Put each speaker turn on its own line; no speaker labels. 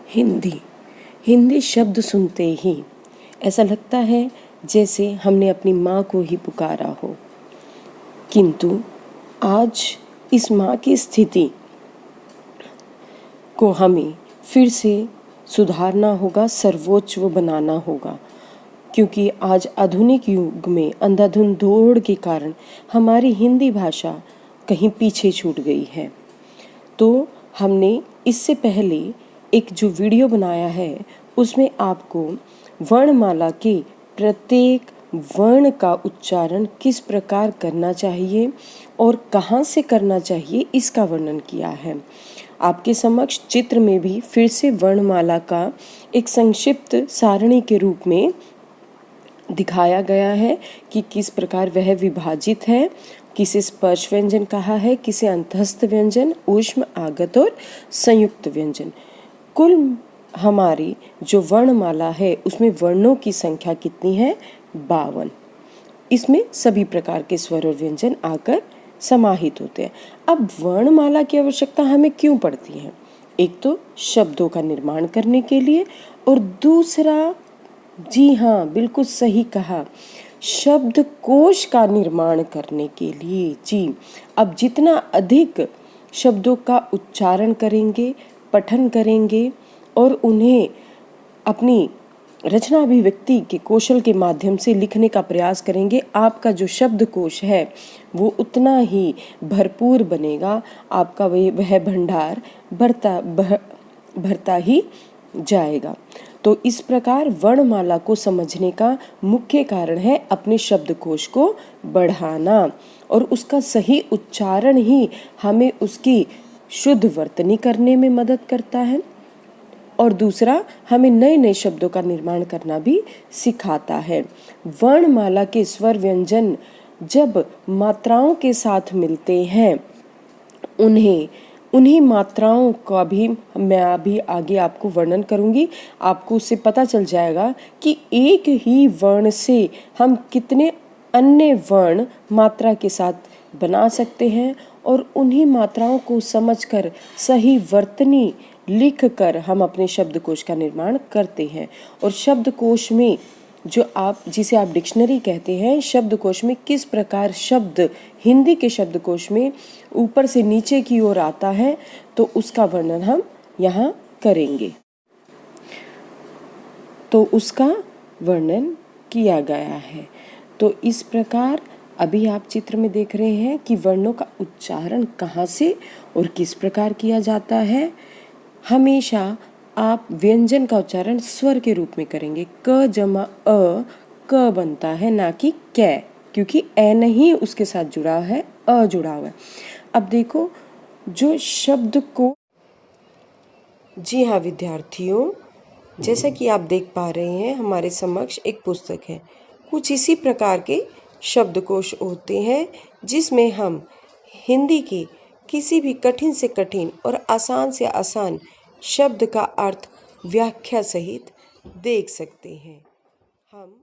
हिंदी हिंदी शब्द सुनते ही ऐसा लगता है जैसे हमने अपनी माँ को ही पुकारा हो, किंतु आज इस माँ की स्थिति को हमें फिर से सुधारना होगा, सर्वोच्च वो बनाना होगा, क्योंकि आज आधुनिक युग में अंधाधुंध दौड़ के कारण हमारी हिंदी भाषा कहीं पीछे छूट गई है। तो हमने इससे पहले एक जो वीडियो बनाया है उसमें आपको वर्णमाला के प्रत्येक वर्ण का उच्चारण किस प्रकार करना चाहिए और कहाँ से करना चाहिए इसका वर्णन किया है। आपके समक्ष चित्र में भी फिर से वर्णमाला का एक संक्षिप्त सारणी के रूप में दिखाया गया है कि किस प्रकार वह विभाजित है, किसे स्पर्श व्यंजन कहा है, किसे अंतस्थ व्यंजन, ऊष्म, आगत और संयुक्त व्यंजन। कुल हमारी जो वर्णमाला है उसमें वर्णों की संख्या कितनी है? 52। इसमें सभी प्रकार के स्वर और व्यंजन आकर समाहित होते हैं। अब वर्णमाला की आवश्यकता हमें क्यों पड़ती है? एक तो शब्दों का निर्माण करने के लिए, और दूसरा, जी हाँ बिल्कुल सही कहा, शब्दकोश का निर्माण करने के लिए। जी, अब जितना अधिक शब्दों का उच्चारण करेंगे, पठन करेंगे और उन्हें अपनी रचना अभिव्यक्ति के कौशल के माध्यम से लिखने का प्रयास करेंगे, आपका जो शब्दकोश है वो उतना ही भरपूर बनेगा, आपका वह भंडार भरता ही जाएगा। तो इस प्रकार वर्णमाला को समझने का मुख्य कारण है अपने शब्दकोश को बढ़ाना, और उसका सही उच्चारण ही हमें उसकी शुद्ध वर्तनी करने में मदद करता है, और दूसरा हमें नए नए शब्दों का निर्माण करना भी सिखाता है। वर्णमाला के स्वर व्यंजन जब मात्राओं के साथ मिलते हैं, उन्हीं मात्राओं का भी मैं अभी आगे आपको वर्णन करूंगी। आपको उससे पता चल जाएगा कि एक ही वर्ण से हम कितने अन्य वर्ण मात्रा के साथ बना सकते हैं, और उन्हीं मात्राओं को समझकर सही वर्तनी लिखकर हम अपने शब्दकोश का निर्माण करते हैं। और शब्दकोश में जिसे आप डिक्शनरी कहते हैं, शब्दकोश में किस प्रकार शब्द हिंदी के शब्दकोश में ऊपर से नीचे की ओर आता है, तो उसका वर्णन हम यहाँ करेंगे। तो उसका वर्णन किया गया है। तो इस प्रकार अभी आप चित्र में देख रहे हैं कि वर्णों का उच्चारण कहाँ से और किस प्रकार किया जाता है। हमेशा आप व्यंजन का उच्चारण स्वर के रूप में करेंगे। क जमा अ क बनता है, ना कि कै, क्योंकि ए नहीं उसके साथ जुड़ा है, अ जुड़ा हुआ है। अब देखो जो शब्द को, जी हाँ विद्यार्थियों, जैसा कि आप देख पा रहे हैं हमारे समक्ष एक पुस्तक है। कुछ इसी प्रकार के शब्दकोश होते हैं जिसमें हम हिंदी के किसी भी कठिन से कठिन और आसान से आसान शब्द का अर्थ व्याख्या सहित देख सकते हैं। हम